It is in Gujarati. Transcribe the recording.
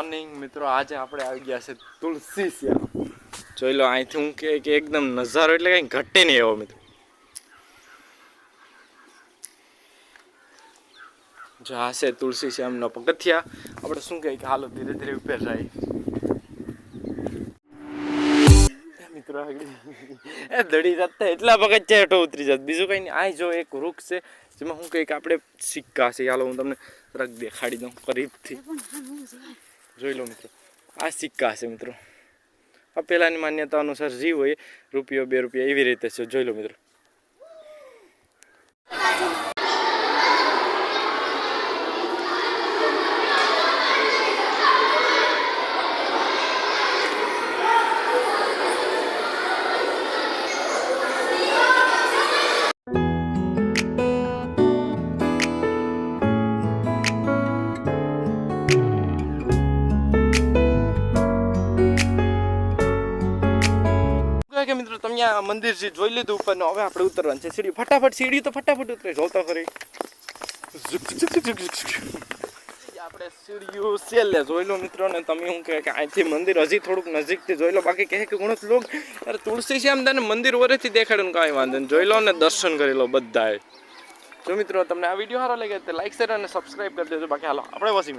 મોર્નિંગ મિત્રો, આજે આપણે આવી ગયા છે તુલસી શ્યામ. જોઈ લો અહીંથી હું કે એકદમ નજારો એટલે કંઈ ઘટે નહીં એવો મિત્રો. જો આ છે તુલસી શ્યામનો પગથિયા. આપણે શું કહે કે હાલો ધીરે ધીરે ઉપર જાય મિત્રો. એ દડી જતા એટલા પગથિયા હેઠો ઉતરી જાત, બીજું કંઈ નહીં. આ જો એક વૃક્ષ છે જેમાં શું કહે કે આપણે સિક્કા છે. હાલો હું તમને રખ દેખાડી દઉં કરીબથી. જોઈ લો મિત્રો, આ સિક્કા છે મિત્રો. આ પહેલાંની માન્યતા અનુસાર જે હોય રૂપિયો 2 રૂપિયા એવી રીતે છે. જોઈ લો મિત્રો. કે મિત્રો તમે આ મંદિર જે જોઈ લીધું ઉપરનો, હવે આપણે ઉતરવાનું છે સીડી. ફટાફટ સીડી તો ફટાફટ ઉતરે, જોતા ખરી આપણે સીડીઓ છેલ્લે જોઈ લો મિત્રો. ને તમે શું કહે કે અહીંથી મંદિર હજી થોડુંક નજીકથી જોઈ લો. બાકી કહે કે ઘણો લોક અરે તુલસી શ્યામ તને મંદિર વરેથી દેખાડે ને કાંઈ વાંધો નહીં. જોઈ લો ને દર્શન કરી લો બધાએ. જો મિત્રો તમને આ વિડીયો સારો લાગે તો લાઈક શેર અને સબસ્ક્રાઈબ કરી દેજો. બાકી હાલો આપણે વસી